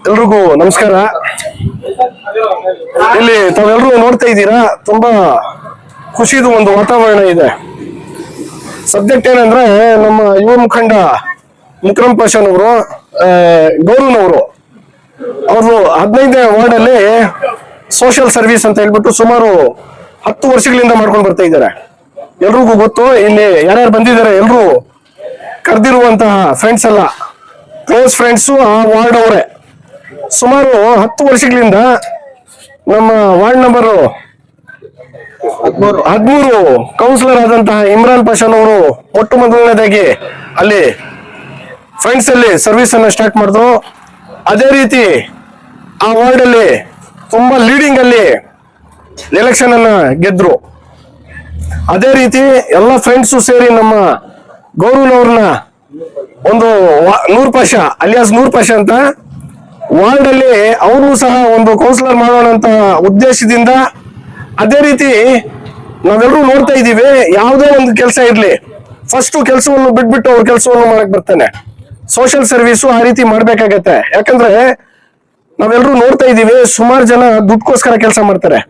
ಎಲ್ರಿಗೂ ನಮಸ್ಕಾರ. ಇಲ್ಲಿ ತಾವೆಲ್ಲರೂ ನೋಡ್ತಾ ಇದ್ದೀರಾ, ತುಂಬಾ ಖುಷಿದು ಒಂದು ವಾತಾವರಣ ಇದೆ. ಸಬ್ಜೆಕ್ಟ್ ಏನಂದ್ರೆ, ನಮ್ಮ ಯುವ ಮುಖಂಡ ಮುಕ್ರಮ್ ಪಾಷಾನವರು, ಗೌರವ್ನವರು, ಅವರು 15ನೇ ವಾರ್ಡ್ ಅಲ್ಲಿ ಸೋಷಿಯಲ್ ಸರ್ವಿಸ್ ಅಂತ ಹೇಳ್ಬಿಟ್ಟು ಸುಮಾರು 10 ವರ್ಷಗಳಿಂದ ಮಾಡ್ಕೊಂಡು ಬರ್ತಾ ಇದ್ದಾರೆ. ಎಲ್ರಿಗೂ ಗೊತ್ತು. ಇಲ್ಲಿ ಯಾರ್ಯಾರು ಬಂದಿದ್ದಾರೆ ಎಲ್ರು ಕರೆದಿರುವಂತಹ ಫ್ರೆಂಡ್ಸ್ ಎಲ್ಲ ಕ್ಲೋಸ್ ಫ್ರೆಂಡ್ಸು ಆ ವಾರ್ಡ್ ಅವರೇ. ಸುಮಾರು 10 ವರ್ಷಗಳಿಂದ ನಮ್ಮ ವಾರ್ಡ್ ನಂಬರ್ 13 ಕೌನ್ಸಿಲರ್ ಆದಂತಹ ಇಮ್ರಾನ್ ಪಾಷಾನ್ ಅವರು ಮೊಟ್ಟ ಮೊದಲನೇದಾಗಿ ಅಲ್ಲಿ ಫ್ರೆಂಡ್ಸ್ ಅಲ್ಲಿ ಸರ್ವಿಸ್ ಅನ್ನ ಸ್ಟಾರ್ಟ್ ಮಾಡಿದ್ರು. ಅದೇ ರೀತಿ ಆ ವಾರ್ಡ್ ಅಲ್ಲಿ ತುಂಬಾ ಲೀಡಿಂಗ್ ಅಲ್ಲಿ ಎಲೆಕ್ಷನ್ ಅನ್ನ ಗೆದ್ರು. ಅದೇ ರೀತಿ ಎಲ್ಲ ಫ್ರೆಂಡ್ಸು ಸೇರಿ ನಮ್ಮ ಗೌರವ್ನವ್ರನ್ನ ಒಂದು ನೂರ್ ಪಾಷಾ ಅಲಿಯಾಸ್ ನೂರ್ ಪಾಷಾ ಅಂತ ವಾರ್ಡ್ ಅಲ್ಲಿ ಅವ್ರನ್ನೂ ಸಹ ಒಂದು ಕೌನ್ಸಿಲರ್ ಮಾಡೋಣ ಅಂತ ಉದ್ದೇಶದಿಂದ, ಅದೇ ರೀತಿ ನಾವೆಲ್ಲರೂ ನೋಡ್ತಾ ಇದ್ದೀವಿ, ಯಾವುದೇ ಒಂದು ಕೆಲಸ ಇರ್ಲಿ ಫಸ್ಟ್ ಕೆಲಸವನ್ನು ಬಿಟ್ಬಿಟ್ಟು ಅವ್ರ ಕೆಲಸವನ್ನು ಮಾಡಕ್ ಬರ್ತಾನೆ. ಸೋಷಿಯಲ್ ಸರ್ವಿಸು ಆ ರೀತಿ ಮಾಡ್ಬೇಕಾಗತ್ತೆ. ಯಾಕಂದ್ರೆ ನಾವೆಲ್ಲರೂ ನೋಡ್ತಾ ಇದ್ದೀವಿ, ಸುಮಾರು ಜನ ದುಡ್ಕೋಸ್ಕರ ಕೆಲಸ ಮಾಡ್ತಾರೆ.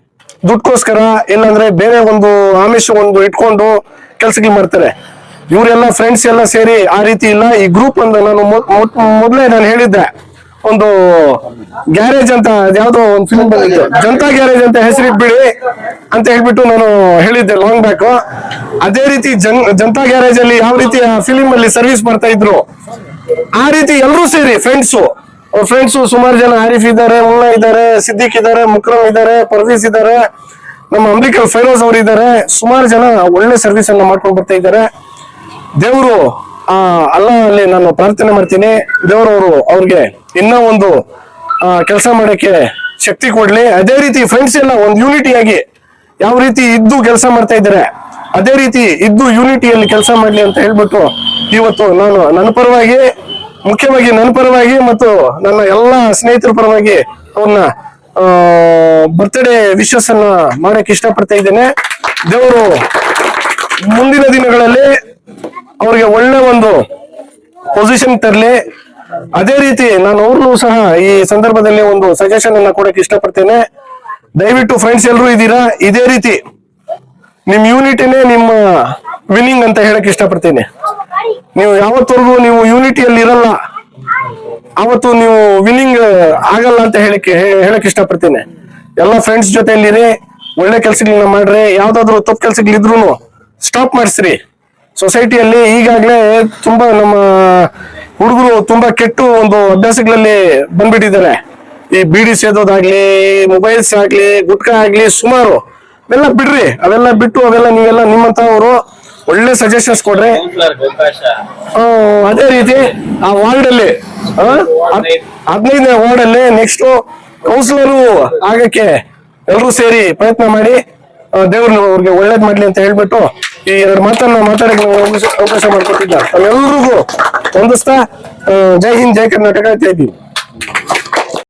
ದುಡ್ಕೋಸ್ಕರ ಇಲ್ಲಾಂದ್ರೆ ಬೇರೆ ಒಂದು ಆಮಿಷ ಒಂದು ಇಟ್ಕೊಂಡು ಕೆಲ್ಸಕ್ಕೆ ಮಾಡ್ತಾರೆ. ಇವರೆಲ್ಲ ಫ್ರೆಂಡ್ಸ್ ಎಲ್ಲ ಸೇರಿ ಆ ರೀತಿ ಇಲ್ಲ. ಈ ಗ್ರೂಪ್ ಒಂದು ನಾನು ಮೊದಲೇ ನಾನು ಹೇಳಿದ್ದೆ, ಒಂದು ಗ್ಯಾರೇಜ್ ಅಂತ ಯಾವ್ದೋ ಒಂದು ಫಿಲ್ಮ್ ಬಂದಿತ್ತು, ಜನತಾ ಗ್ಯಾರೇಜ್ ಅಂತ ಹೆಸರಿಟ್ಬಿಡಿ ಅಂತ ಹೇಳ್ಬಿಟ್ಟು ನಾನು ಹೇಳಿದ್ದೆ ಲಾಂಗ್ ಬ್ಯಾಕ್. ಅದೇ ರೀತಿ ಜನತಾ ಗ್ಯಾರೇಜ್ ಅಲ್ಲಿ ಯಾವ ರೀತಿ ಆ ಫಿಲಿಂ ಅಲ್ಲಿ ಸರ್ವಿಸ್ ಮಾಡ್ತಾ ಇದ್ರು, ಆ ರೀತಿ ಎಲ್ಲರೂ ಸೇರಿ ಫ್ರೆಂಡ್ಸು ಸುಮಾರು ಜನ, ಆರಿಫ್ ಇದ್ದಾರೆ, ಮುಲ್ಲಾ ಇದ್ದಾರೆ, ಸಿದ್ದಿಕ್ ಇದ್ದಾರೆ, ಮುಕ್ರಮ್ ಇದ್ದಾರೆ, ಪರ್ವೀಸ್ ಇದ್ದಾರೆ, ನಮ್ಮ ಅಂಬಿಕಲ್ ಫೈರೋಜ್ ಅವರು ಇದ್ದಾರೆ. ಸುಮಾರು ಜನ ಒಳ್ಳೆ ಸರ್ವಿಸ್ ಅನ್ನ ಮಾಡ್ಕೊಂಡು ಬರ್ತಾ ಇದ್ದಾರೆ. ದೇವರು ಅಲ್ಲಿ ನಾನು ಪ್ರಾರ್ಥನೆ ಮಾಡ್ತೀನಿ, ದೇವರವರು ಅವ್ರಿಗೆ ಇನ್ನೂ ಒಂದು ಕೆಲಸ ಮಾಡಕ್ಕೆ ಶಕ್ತಿ ಕೊಡ್ಲಿ. ಅದೇ ರೀತಿ ಫ್ರೆಂಡ್ಸ್ ಎಲ್ಲ ಒಂದು ಯೂನಿಟಿಯಾಗಿ ಯಾವ ರೀತಿ ಇದ್ದು ಕೆಲಸ ಮಾಡ್ತಾ ಇದ್ದಾರೆ, ಅದೇ ರೀತಿ ಇದ್ದು ಯೂನಿಟಿಯಲ್ಲಿ ಕೆಲಸ ಮಾಡ್ಲಿ ಅಂತ ಹೇಳ್ಬಿಟ್ಟು ಇವತ್ತು ನಾನು ನನ್ನ ಪರವಾಗಿ, ಮುಖ್ಯವಾಗಿ ನನ್ನ ಪರವಾಗಿ ಮತ್ತು ನನ್ನ ಎಲ್ಲ ಸ್ನೇಹಿತರ ಪರವಾಗಿ ಅವ್ರನ್ನ ಬರ್ತ್ಡೇ ವಿಶಸ್ ಅನ್ನ ಮಾಡಕ್ ಇಷ್ಟಪಡ್ತಾ ಇದ್ದೇನೆ. ದೇವರು ಮುಂದಿನ ದಿನಗಳಲ್ಲಿ ಅವ್ರಿಗೆ ಒಳ್ಳೆ ಒಂದು ಪೊಸಿಷನ್ ತರಲಿ. ಅದೇ ರೀತಿ ನಾನು ಅವ್ರನ್ನೂ ಸಹ ಈ ಸಂದರ್ಭದಲ್ಲಿ ಒಂದು ಸಜೆಷನ್ ಅನ್ನ ಕೊಡಕ್ಕೆ ಇಷ್ಟಪಡ್ತೇನೆ. ದಯವಿಟ್ಟು ಫ್ರೆಂಡ್ಸ್ ಎಲ್ಲರೂ ಇದ್ದೀರಾ, ಇದೇ ರೀತಿ ನಿಮ್ ಯೂನಿಟಿನೇ ನಿಮ್ಮ ವಿನ್ನಿಂಗ್ ಅಂತ ಹೇಳಕ್ ಇಷ್ಟಪಡ್ತೇನೆ. ನೀವು ಯಾವತ್ತವರೆಗೂ ನೀವು ಯೂನಿಟಿಯಲ್ಲಿ ಇರಲ್ಲ, ಅವತ್ತು ನೀವು ವಿನ್ನಿಂಗ್ ಆಗಲ್ಲ ಅಂತ ಹೇಳಕ್ ಇಷ್ಟಪಡ್ತೇನೆ. ಎಲ್ಲ ಫ್ರೆಂಡ್ಸ್ ಜೊತೆಯಲ್ಲಿರಿ, ಒಳ್ಳೆ ಕೆಲ್ಸಗಳನ್ನ ಮಾಡ್ರಿ. ಯಾವ್ದಾದ್ರು ತಪ್ಪು ಕೆಲ್ಸಗಳಿದ್ರು ಸ್ಟಾಪ್ ಮಾಡಿಸ್ರಿ. ಸೊಸೈಟಿಯಲ್ಲಿ ಈಗಾಗ್ಲೇ ತುಂಬಾ ನಮ್ಮ ಹುಡುಗರು ತುಂಬಾ ಕೆಟ್ಟು ಒಂದು ಅಭ್ಯಾಸಗಳಲ್ಲಿ ಬಂದ್ಬಿಟ್ಟಿದ್ದಾರೆ. ಈ ಬೀಡಿ ಸೇದೋದಾಗ್ಲಿ, ಮೊಬೈಲ್ಸ್ ಆಗ್ಲಿ, ಗುಟ್ಕಾ ಆಗ್ಲಿ, ಸುಮಾರು ಅವೆಲ್ಲ ಬಿಡ್ರಿ. ಅವೆಲ್ಲ ಬಿಟ್ಟು ಅವೆಲ್ಲ ನೀವೆಲ್ಲ ನಿಮ್ಮಂತವರು ಒಳ್ಳೆ ಸಜೆಷನ್ಸ್ ಕೊಡ್ರಿ. ಅದೇ ರೀತಿ ಆ ವಾರ್ಡ್ ಅಲ್ಲಿ 15ನೇ ವಾರ್ಡ್ ಅಲ್ಲಿ ನೆಕ್ಸ್ಟ್ ಕೌನ್ಸಿಲರು ಆಗಕ್ಕೆ ಎಲ್ರೂ ಸೇರಿ ಪ್ರಯತ್ನ ಮಾಡಿ, ದೇವ್ರ ಅವ್ರಿಗೆ ಒಳ್ಳೇದ್ ಮಾಡ್ಲಿ ಅಂತ ಹೇಳ್ಬಿಟ್ಟು ಈ 2 ಮಾತನ್ನ ಮಾತಾಡಕ್ಕೆ ಅವಕಾಶ ಮಾಡ್ಕೊಟ್ಟಿದ್ದ. ನಾವೆಲ್ರಿಗೂ ಹೊಂದಿಸ್ತಾ ಜೈ ಹಿಂದ್, ಜೈ ಕರ್ನಾಟಕ ಅಂತ ಇದ್ದೀವಿ.